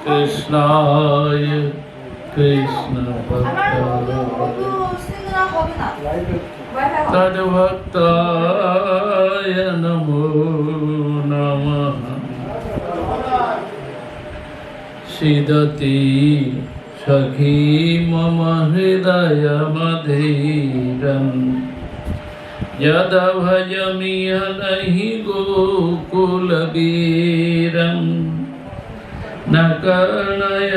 কৃষ্ণায় কৃষ্ণ তদ্ভক্তায় নমো নমঃ। সিদতি সখী মম হৃদয়মধীরম यदा भजमिह नहि गोकुलवीरं न कर्णय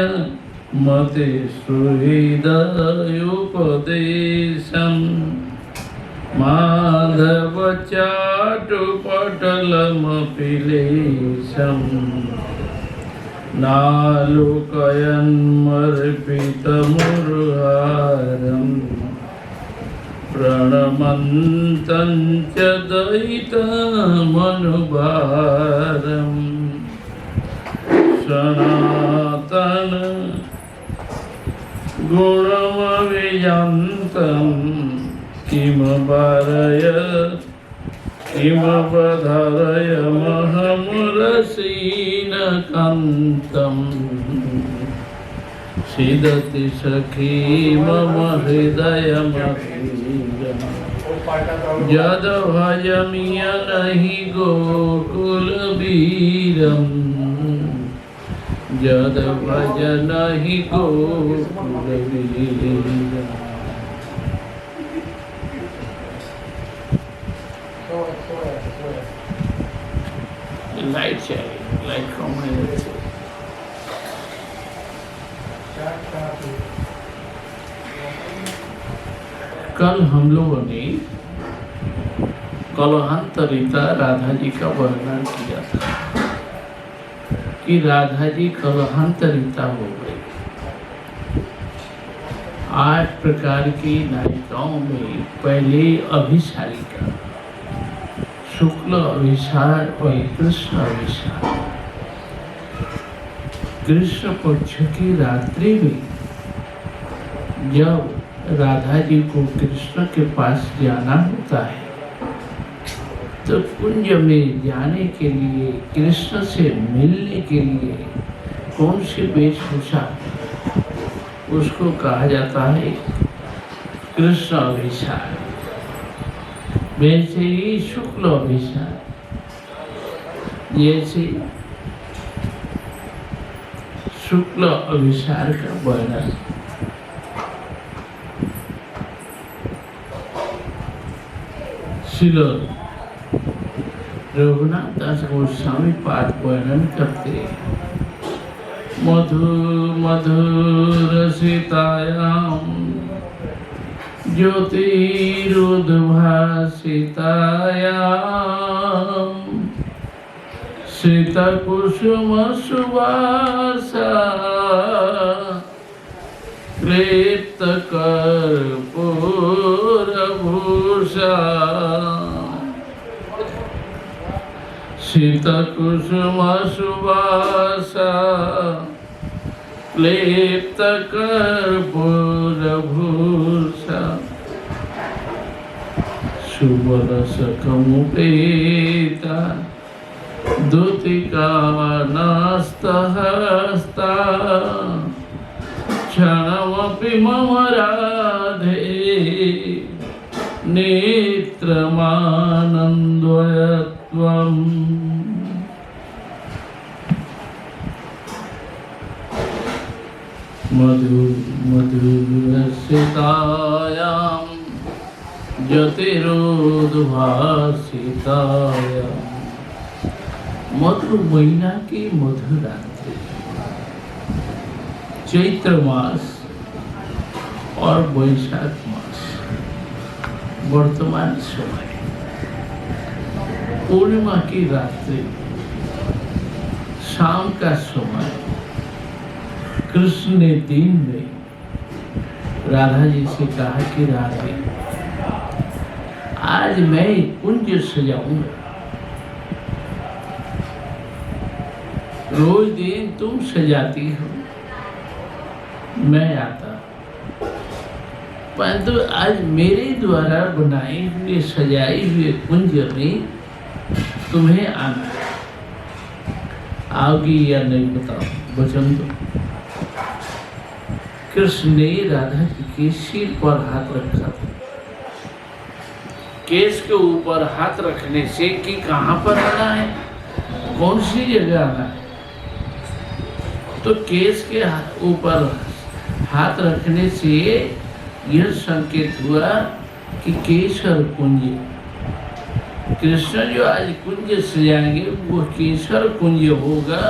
मते सुहृदयोपदेशं माधव चाटुपटलमपि लेशं नालोकयन्मर्पितमुरुहारम् प्रणमन्तं च दयितमनुभारं सनातन गुणमवियन्तं किमपधरयमहमुरसीनकान्तम्। सीदति सखी मम हृदयमधीरम् यद भजमिह नहि गोकुलवीरम् यद भज नहि गोकुलवीरम्। लाइट चाहिए, लाइट कम है। कल हम लोगों ने कलहांतरिता राधा जी का वर्णन किया था कि राधा जी कलहांतरिता हो गई। 8 प्रकार की नायिकाओं में पहले अभिसारिका, शुक्ल अभिसार और कृष्ण अभिसार। कृष्ण पक्ष की रात्रि में जब राधा जी को कृष्ण के पास जाना होता है तो कुंज में जाने के लिए, कृष्ण से मिलने के लिए कौन सी वेशभूषा उसको कहा जाता है कृष्ण अभिसार। वैसे ही शुक्ल अभिसार, जैसे शुक्ल अभिसार का वर्णन श्रील रघुनाथ दास गोस्वामी पाठ वर्णन करते हैं। मधुर मधुर सीतायाम ज्योतिरुद्भासितायाम सीता कुसुम सुवासा क्लिप्त कर्पूरभूषा सीता कुसुम सुवासा क्लिप्त कर्पूरभूषा सुबलसकमुपेता दुतिका नास्तहस्ता क्षणमपि मम राधे नेत्रमानन्दयत्वम्। मधुरसितायां ज्योतिरुद्भासितायां। मधु महीना की मधुर रात्रि, चैत्र मास और वैशाख मास, वर्तमान समय, पूर्णिमा की रात्रि, शाम का समय, कृष्ण ने दिन में राधा जी से कहा कि राधे, आज मैं कुंज सजाऊंगा। रोज दिन तुम सजाती हो, मैं आता, परंतु आज मेरे द्वारा बनाए हुए सजाए हुए कुंज में तुम्हें आना। आओगी या नहीं बताओ, वचन दो। कृष्ण ने राधा जी के सिर पर हाथ रखा था। केस के ऊपर हाथ रखने से कि कहाँ पर आना है, कौन सी जगह आना है, तो केस के ऊपर हाथ रखने से यह संकेत हुआ कि केसर कुंज, कृष्ण जो आज कुंज सजाएंगे वो केसर कुंज होगा,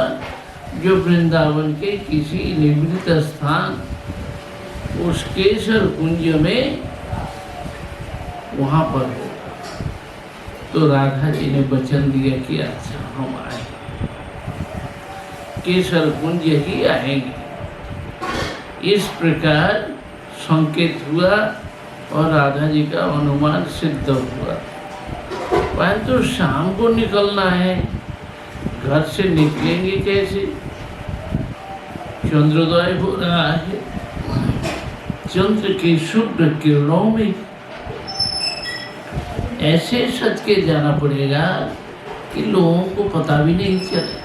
जो वृंदावन के किसी निवृत्त स्थान उस केसर कुंज में वहां पर हो। तो राधा जी ने वचन दिया कि अच्छा हम आए, केसर कुंज ही आएंगे। इस प्रकार संकेत हुआ और राधा जी का अनुमान सिद्ध हुआ। परंतु शाम को निकलना है, घर से निकलेंगे कैसे? चंद्रोदय हो रहा है, चंद्र की शुभ्र किरणों में ऐसे सज के जाना पड़ेगा कि लोगों को पता भी नहीं चले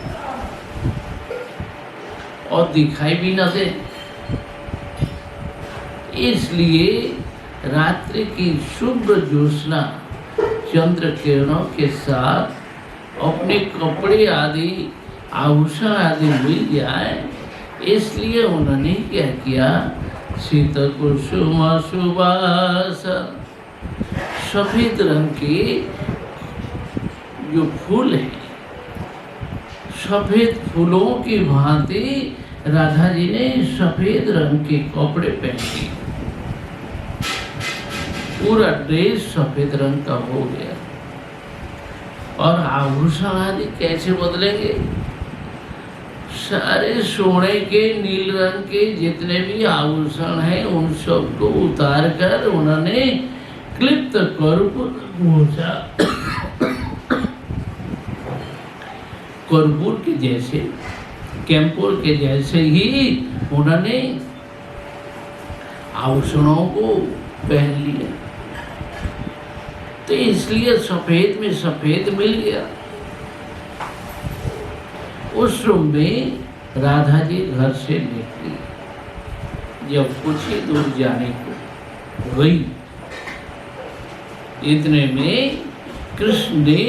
और दिखाई भी न दे। इसलिए रात्रि की शुभ्र ज्योत्सना चंद्र किरणों के साथ अपने कपड़े आदि आभूषण आदि मिल जाए, इसलिए उन्होंने क्या किया, शीत कुसुम सुवासन, सफेद रंग के जो फूल है, सफेद फूलों की भांति राधा जी ने सफेद रंग के कपड़े पहने, पूरा ड्रेस सफेद रंग का हो गया। और आभूषण आदि कैसे बदलेंगे? सारे सोने के, नील रंग के जितने भी आभूषण हैं उन सबको उतार कर उन्होंने क्लिप्त कर्पूर पहुंचा, कर्पूर के जैसे, कैंपुर के जैसे ही उन्होंने आभूषणों को पहन लिया। तो इसलिए सफेद में सफेद मिल गया। उस रूम में राधा जी घर से निकली, जब कुछ ही दूर जाने को गई, इतने में कृष्ण ने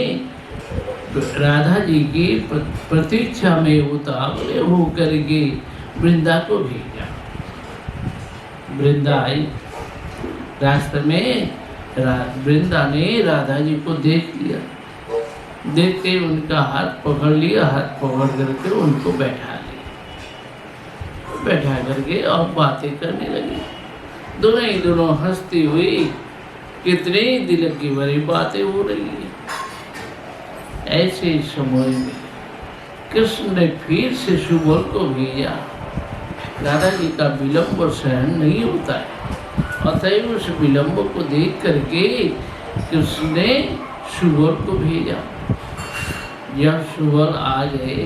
राधा जी की प्रतीक्षा में उतावले होकर के वृंदा को भेजा। वृंदा आई, रास्ते में वृंदा ने राधा जी को देख लिया, देखते उनका हाथ पकड़ लिया, हाथ पकड़ करके उनको बैठा लिया, बैठा करके और बातें करने लगी। दोनों ही दोनों हंसती हुई कितने दिल की भरी बातें हो रही है। ऐसे समय में कृष्ण ने फिर से सुबोल को भेजा। राधा जी का विलंब सहन नहीं होता है, अतएव उस विलंब को देख करके कृष्ण ने सुबोल को भेजा। जब सुबोल आ गए,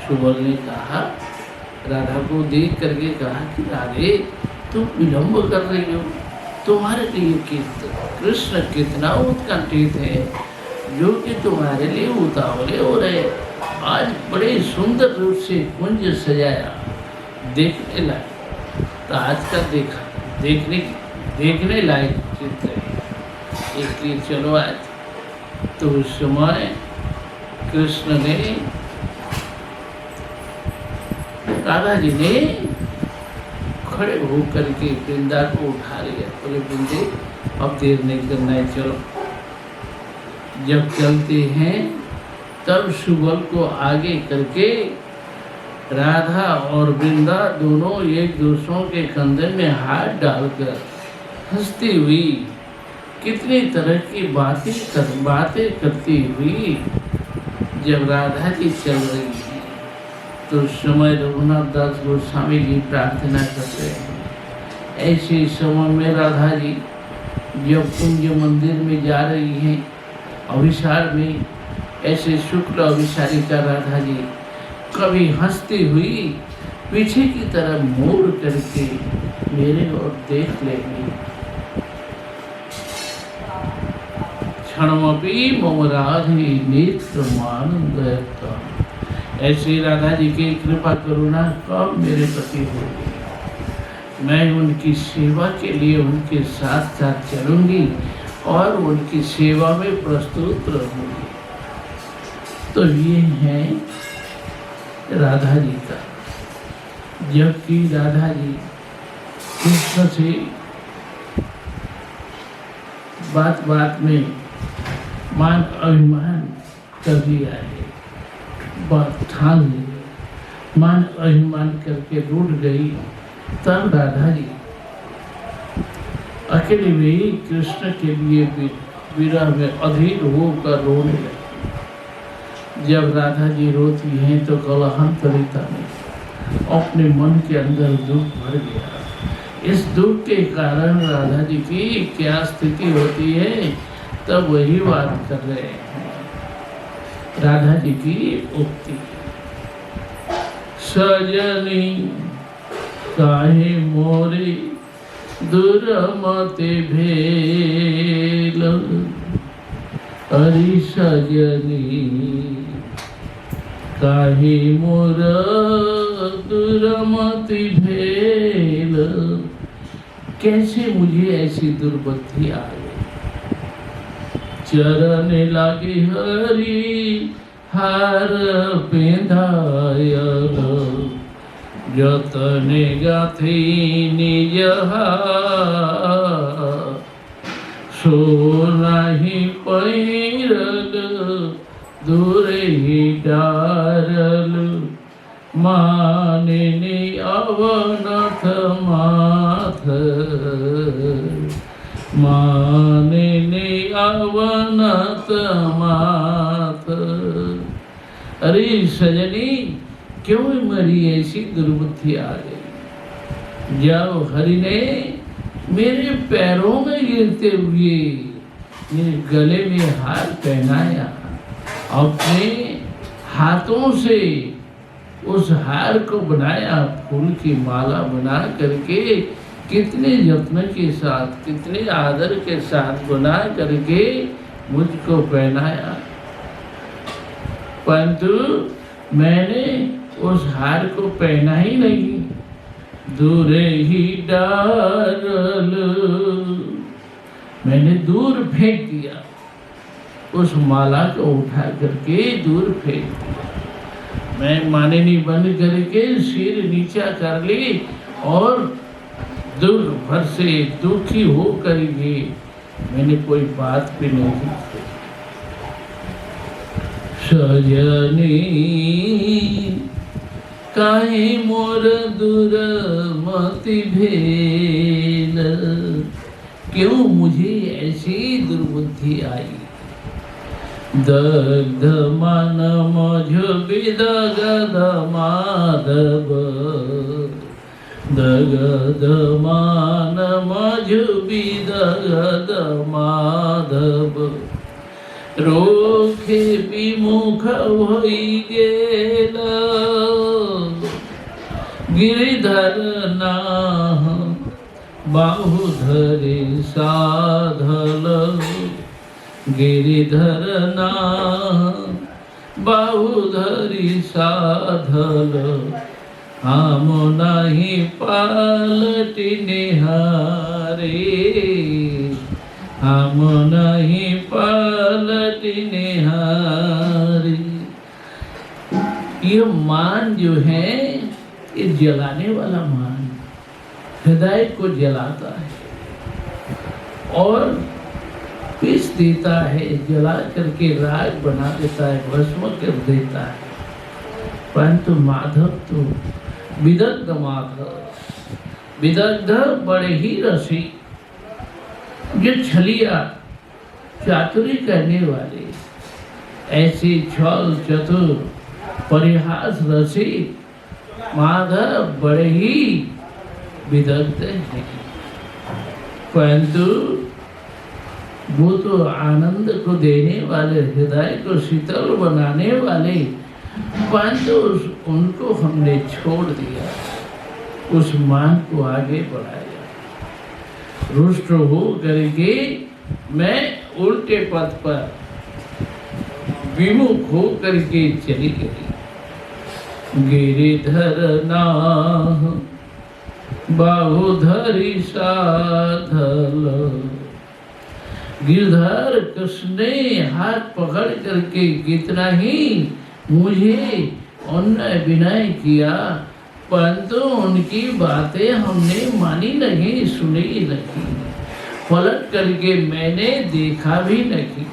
सुबोल ने कहा, राधा को देख करके कहा कि राधे तुम विलंब कर रही हो, तुम्हारे लिए कृष्ण कितना उत्कंठित है, जो कि तुम्हारे लिए उतावले हो रहे। आज बड़े सुंदर रूप से कुंज सजाया, देखने लायक, तो आज का देखने लायक चित्र है, इसलिए चलो आज। तो उस समय कृष्ण ने, राधा जी ने खड़े होकर के वृंदा को उठा लिया, बोले वृंदे अब देर नहीं करना है, चलो। जब चलते हैं तब सुबल को आगे करके राधा और वृंदा दोनों एक दूसरों के कंधे में हाथ डालकर हंसती हुई कितनी तरह की बातें करती हुई जब राधा जी चल रही है, तो उस समय रघुनाथ दास गोस्वामी जी प्रार्थना करते हैं। ऐसे समय में राधा जी जब कुंज मंदिर में जा रही हैं, अभिसार में, ऐसे शुक्ल अभिसारिका राधा जी कभी हंसती हुई पीछे की तरफ मोड़ करके मेरे ओर देख लेंगी। क्षणमपि मम राधे नेत्र मानंदयता, ऐसी राधा जी की कृपा करुणा कब मेरे प्रति होगी। मैं उनकी सेवा के लिए उनके साथ साथ चलूंगी और उनकी सेवा में प्रस्तुत रहूंगी। तो ये है राधा जी का। जबकि राधा जी कृष्ण से बात बात में मान अभिमान कर लिया है, बात ठान ली, मान अभिमान करके रूठ गई। तब राधा जी अकेले भी कृष्ण के लिए विरह में अधीर होकर रोने लगी। जब राधा जी रोती हैं तो कलहांतरिता में अपने मन के अंदर दुख भर गया। इस दुख के कारण राधा जी की क्या स्थिति होती है, तब वही बात कर रहे हैं। राधा जी की उक्ति, सजनी काहे मोरे दुर्मते भेल, अरे सजनी काहे मोर दुर्मति भेल। कैसे मुझे ऐसी दुर्बुद्धि आ गई। चरण लागे हरि हार पेंधाय, जतने गाथी निज सो नहीं पैरल, दूरे ही डारल, मानिनी अवनथ माथ, मानिनी अवनथ माथ। अरे सजनी, क्यों मेरी ऐसी दुर्बुद्धि आ गई। जब हरि ने मेरे पैरों में गिरते हुए मेरे गले में हार पहनाया, अपने हाथों से उस हार को बनाया, फूल की माला बना करके कितने जत्न के साथ, कितने आदर के साथ बना करके मुझको पहनाया, परंतु मैंने उस हार को पहना ही नहीं, दूरे ही डारल, मैंने दूर फेंक दिया। उस माला को उठा करके दूर फेंक दिया। मैं मानिनी बन करके सिर नीचा कर ली और दुख भर से दुखी हो करके मैंने कोई बात भी नहीं की। सजनी काहे मोर दुर्मति भेल, क्यों मुझे ऐसी दुर्बुद्धि आई। दग्ध मन मझ विदगध माधव, दग्ध मान मझ विदगध माधव, रोखे विमुख होई गेल, गिरिधर नाह बाहु धरे साधल, गिरिधर नाह बाहु धरि साधल, हम नहीं पालटि निहारे, हम नहीं पालटि निहारे। ये मान जो है ये जलाने वाला मान, हृदय को जलाता है और पीस देता है, जला करके राग बना देता है, भस्म कर देता है। परंतु माधव तो विदग्ध माधव, विदग्ध बड़े ही रसी, जो छलिया चातुरी करने वाले, ऐसे छल चतुर परिहास रसी माधव बड़े ही विदग्ध हैं। परंतु वो तो आनंद को देने वाले, हृदय को शीतल बनाने वाले, परंतु उनको हमने छोड़ दिया, उस मान को आगे बढ़ाया। रुष्ट हो करके मैं उल्टे पथ पर विमुख हो करके चली गई। गिरिधर नाह बाहुधरी साधल। गिरधर कृष्ण ने हाथ पकड़ करके कितना ही मुझे अन्याय विनय किया, परंतु उनकी बातें हमने मानी नहीं, सुनी नहीं, पलट करके मैंने देखा भी नहीं।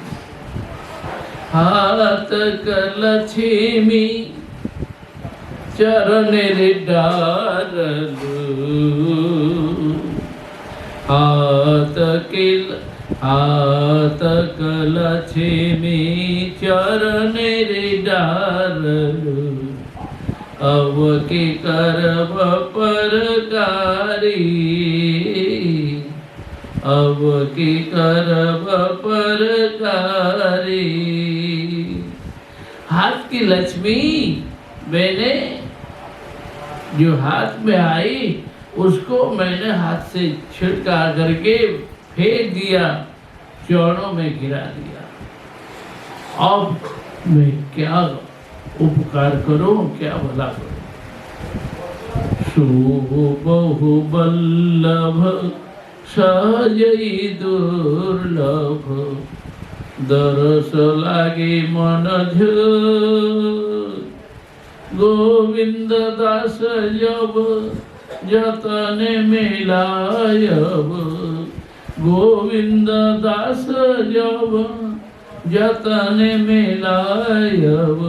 हाथ कलछमी चरण रे डारलू, हाथ कलछमी चरण रे डारलू। अब के करब परकारी, अब की करब परकारी। हाथ की लक्ष्मी मैंने जो हाथ में आई उसको मैंने हाथ से छिड़का करके फेंक दिया, चरणों में गिरा दिया। अब मैं क्या उपकार करूं, क्या भला करूं। सुबहु बल्लभ सहजई दुर्लभ, दरस लागे मन गोविंद दास जब जतन मिलायब। गोविंद दास जब जतन मिलायब,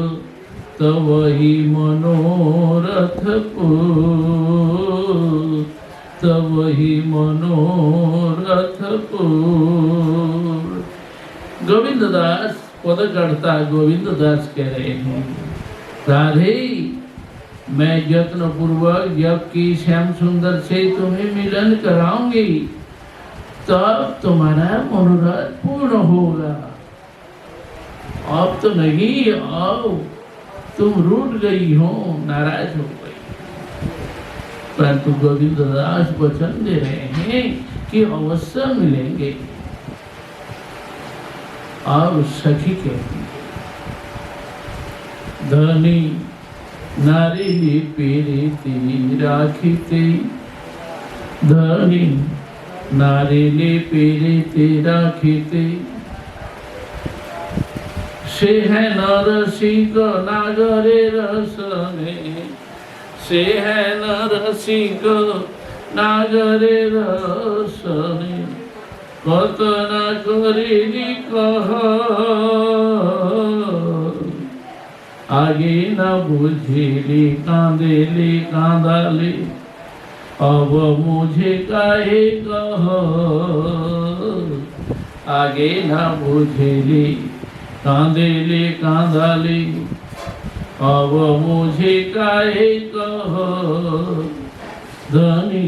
तब ही मनोरथ पूर्ण, तब ही मनोरथ पूर्ण। गोविंद दास पदकर्ता गोविंद दास कह रहे हैं, राधे मैं यत्न पूर्वक जबकि श्याम सुंदर से तुम्हें मिलन कराऊंगी, तब तुम्हारा मनोरथ पूर्ण होगा। अब तो नहीं, अब तुम रूठ गई हो, नाराज हो गई। परंतु गोविंद दास वचन दे रहे हैं कि अवश्य मिलेंगे। अब सखी कहती है, धनी नारी पीड़िती राखीते, धनी नारी पीड़िती राखीते। से है नरसिंह नागरे रसने, से है नरसिंह नागरे रसने। कतना करिली कह आगे न बुझिली, कांदेली कांदाली। अब मुझे काहे कह आगे न बुझिली, कांदेली कांदाली। अब मुझे काहे कह धनी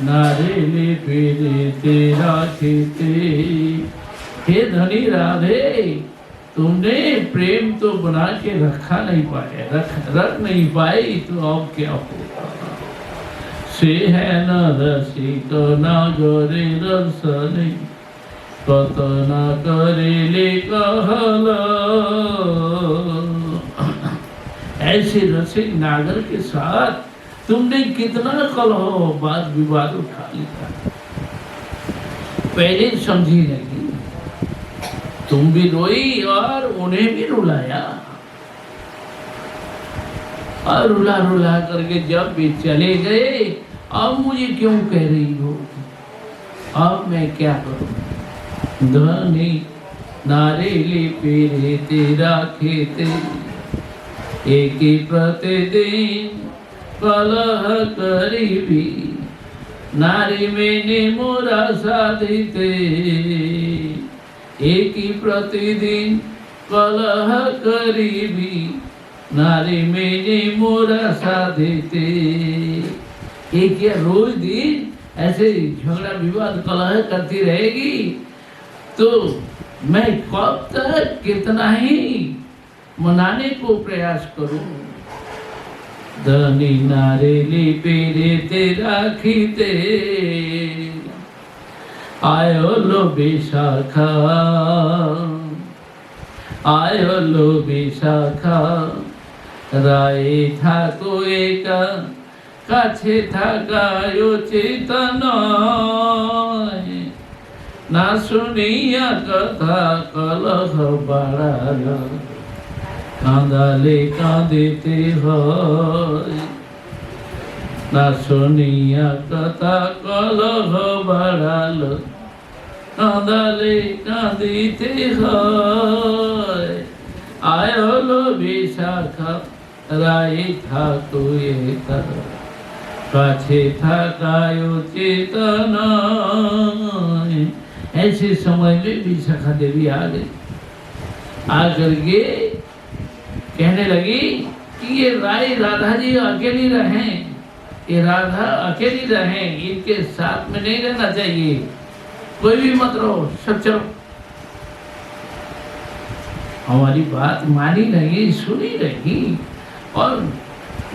नारेली पीड़िते राखीते। हे धनी राधे, तुमने प्रेम तो बना के रखा नहीं पाया, रख नहीं पाई, तो अब क्या होगा। से है न रसिक नागरे रसने, कतना करेले कहल। ऐसे रसिक नागर के साथ तुमने कितना कलह वाद विवाद उठा लिया, पहले समझी नहीं। तुम भी रोई और उन्हें भी रुलाया, और रुला रुला करके जब भी चले गए, अब मुझे क्यों कह रही हो, अब मैं क्या करूं। धनी नारेली पीड़िते राखीते, एक ही प्रतिदिन कलह करीबी। नारी मैंने मोरा साधिते, एक ही प्रतिदिन कलह करीबी। नारी मैंने मोरा साधिते। एक या रोज दिन ऐसे झगड़ा विवाद कलह करती रहेगी, तो मैं कब तक कितना ही मनाने को प्रयास करूं। धनी नारेली पीड़िते राखीते, आयो लो विशाखा, आयो लो विशाखा। রায়ে থাকো একা, কাছে থাকায় চেতন, না শুনিয়া কথা কলহ বাড়ালো, কাঁদালে কাঁদিতে হয়। না শুনিয়া কথা কলহ বাড়ালো, কাঁদালে কাঁদিতে হয়। আয় হলো বিশাখা, রায়ে থাকো একা, काछे थकायो चेतन। ऐसे समय में विशाखा देवी आ गई, आकर के कहने लगी कि ये राधा जी अकेली रहें, ये राधा अकेली रहें, इनके साथ में नहीं रहना चाहिए, कोई भी मत रहो, सब चलो। हमारी बात मानी नहीं, सुनी नहीं, और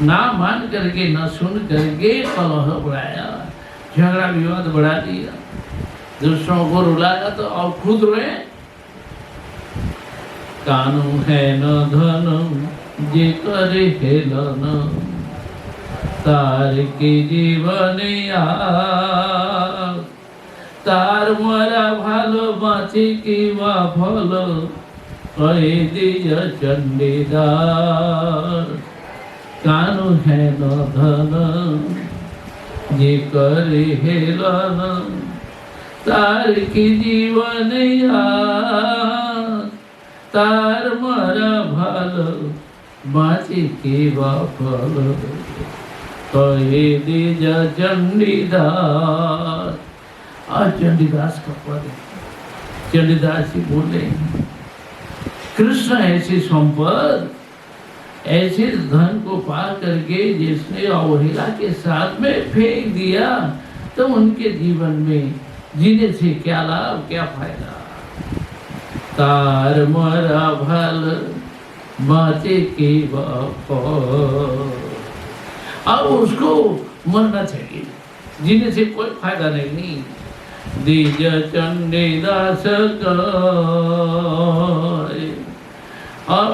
ना मान करके, न सुन करके कलह बढ़ाया, झगड़ा विवाद बढ़ा दिया, दूसरों को रुलाया तो और खुद रोए। कानू है न धन जे करे हेलन, तार के जीवन तार मरा भालो बाँचे की वा फल, कहे दिया चंडीदार। कानू है न धन जे करे हेलन, तार की जीवन तार मरा भल बाँचे के बाफल, कहे दिया चंडीदास। और चंडीदास का पद, चंडीदास ही बोले, कृष्ण ऐसी संपद, ऐसे धन को पा करके जिसने अवहेला के साथ में फेंक दिया, तो उनके जीवन में जीने से क्या लाभ, क्या फायदा। तार मरा भल बाँचे के अब उसको मरना चाहिए, जीने से कोई फायदा नहीं। दीज चंडीदास और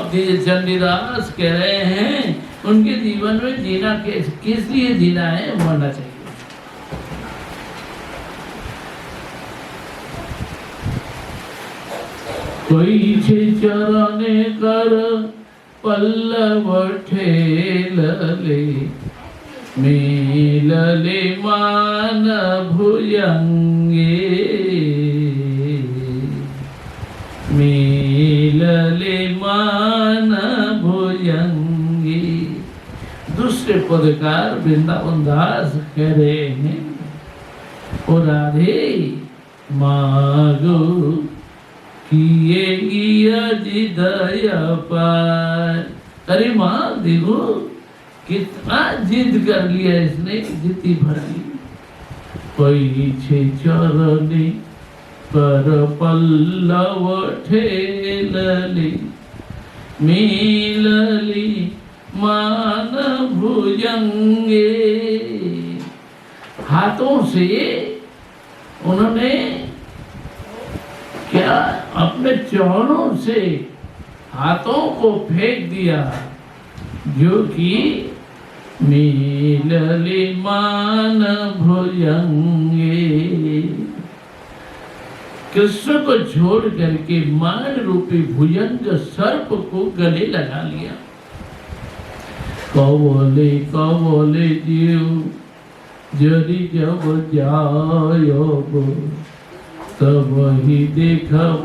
चंडीदास कह रहे हैं उनके जीवन में जीना किस लिए जीना है, मरना चाहिए। कोई छे चरणे कर पल्लव ठेलले, मिलले मान भुजंगे, मिलले मान भुजंगे। दूसरे पदकार वृंदावन दास कह रहे हैं, ओ राधे मागो किए गिया जिदया पार। अरे माँ देखो कितना जिद कर लिया इसने, जिद्दी भर ली। कोई छे चरणे कर पल्लव ठेलली, मिलली मान भुजंगे। हाथों से उन्होंने क्या अपने चरणों से हाथों को फेंक दिया, जो कि मिलली मान भुजंगे। कृष्ण को छोड़ करके मान रूपी भुजंग सर्प को गले लगा लिया। कवले कवले जीव जरी जब जायब, तब ही देखब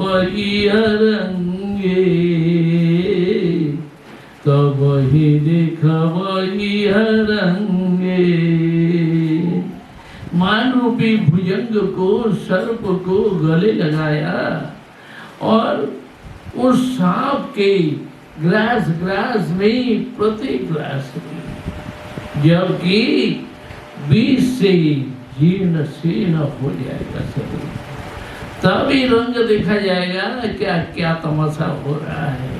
रंगे, तब ही देखब रंगे। मान रूपी भुजंग को, सर्प को गले लगाया और उस सांप के ग्रास में प्रति ग्रास में, जबकि बीच से जीर्ण शीर्ण हो जाएगा शरीर, तभी रंग देखा जाएगा क्या क्या तमाशा हो रहा है।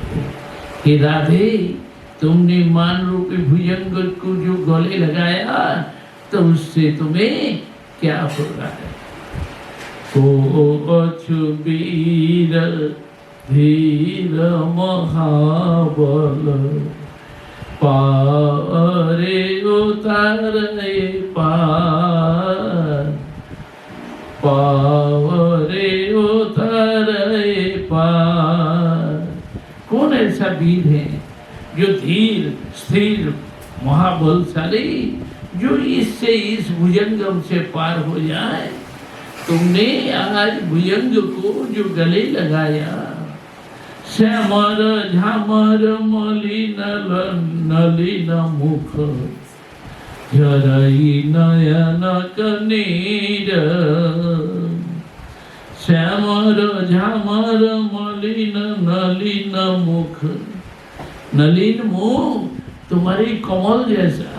कि राधे तुमने मान रूपी भुजंग को जो गले लगाया, तो उससे तुम्हें क्या हो रहा है। को अछु वीर धीर महाबल, पारे उतारे पार, पारे उतारे पार। कौन ऐसा वीर है जो धीर स्थिर महाबलशाली, जो इससे इस भुजंगम से पार हो जाए। तुमने आज भुजंग को जो गले लगाया, श्यामर झामर मलिन नलिन मुख, झरई नयन कनीर। श्यामर झामर मलिन नलिन मुख, नलिन मुख तुम्हारी कमल जैसा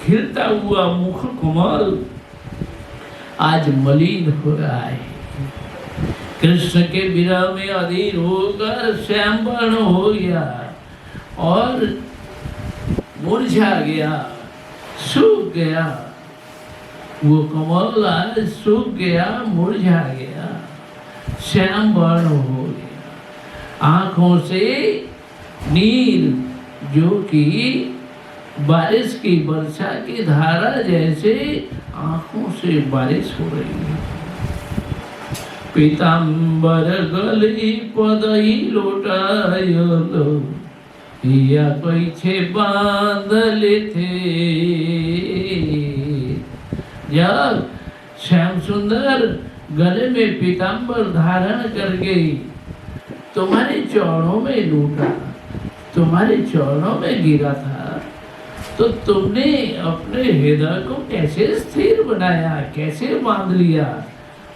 खिलता हुआ मुख कमल आज मलिन हो रहा है। कृष्ण के विरह में अधीर होकर श्याम वर्ण हो गया और मुरझा गया, सूख गया। वो कमल आज सूख गया, मुरझा गया, श्याम वर्ण हो गया। आंखों से नीर जो कि बारिश की वर्षा की धारा जैसे आंखों से बारिश हो रही है। पीताम्बर गली पदई लोटायो या पीछे बांध लेते। जब श्याम सुंदर गले में पीताम्बर धारण कर गई, तुम्हारे चरणों में लूटा, तुम्हारे चरणों में गिरा था, तो तुमने अपने हृदय को कैसे स्थिर बनाया, कैसे बांध लिया?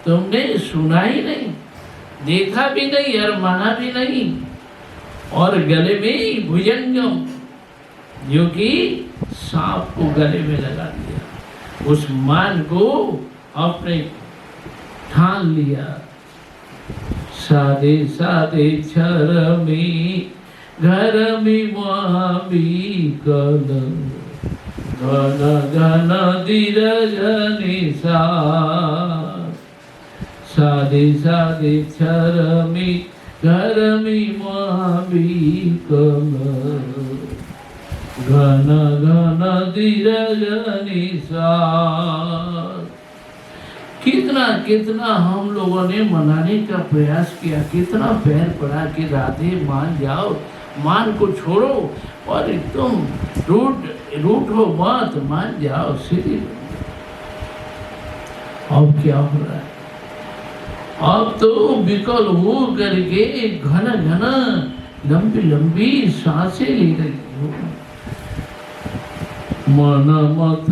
तुमने सुना ही नहीं, देखा भी नहीं और माना भी नहीं, और गले में भुजंगम जो कि सांप को गले में लगा दिया, उस मान को अपने ठान लिया। सादे सादे छरमी घर में मामी कल, घन घन धीरज निशा। सादे सादे छरमी घर में मामी कल, घन घन धीरज निशा। कितना कितना हम लोगों ने मनाने का प्रयास किया, कितना पैर पड़ा कि राधे मान जाओ, मान को छोड़ो और एकदम रूठो मत, मान जाओ सीधी। अब क्या हो रहा है? अब तो विकल हो करके घन घन लंबी लंबी सांसें ले रही हो। मन मत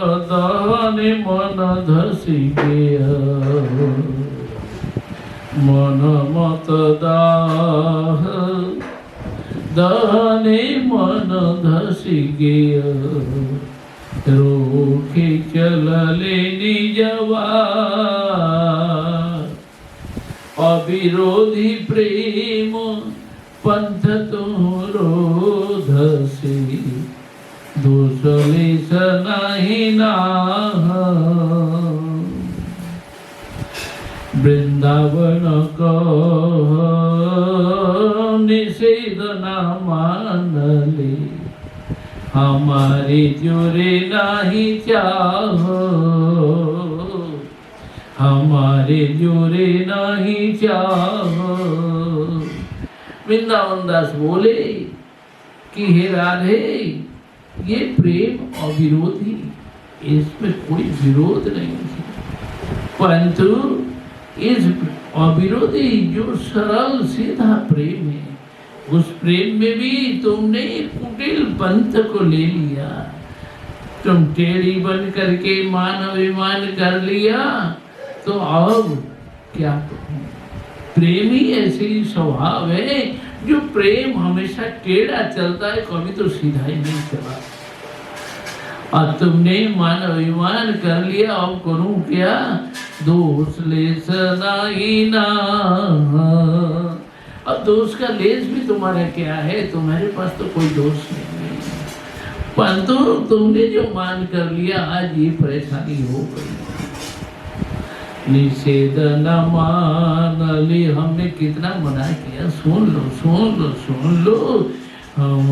दाने मन धसी गया, मन मत दाने मन धसी गया। रोके चलले निजवा, अविरोधी प्रेम पंथ तोरो धसी। दोषले सनाही ना वृंदावन को निषेध ना मानले। हमारी जुरे नहीं चाहो, हमारे जुरे नहीं चाहो। वृंदावन दास बोले कि हे राधे, ये प्रेम अविरोधी, इसमें कोई विरोध नहीं है, परंतु इस अविरोधी जो सरल सीधा प्रेम है, उस प्रेम में भी तुमने कुटिल पंथ को ले लिया। तुम टेढ़ी बन करके मान अभिमान कर लिया, तो अब क्या कहूं? प्रेम ही ऐसी स्वभाव है जो प्रेम हमेशा टेढ़ा चलता है, कभी तो सीधा ही नहीं चला। और तुमने मान अभिमान कर लिया, अब करूं क्या? दोष लेस नहीं ना। अब दोष का लेस भी तुम्हारा क्या है? तुम्हारे पास तो कोई दोष नहीं है, परंतु तुमने जो मान कर लिया, आज ये परेशानी हो गई। निषेध न मान ली। हमने कितना मना किया, सुन लो सुन लो सुन लो। हम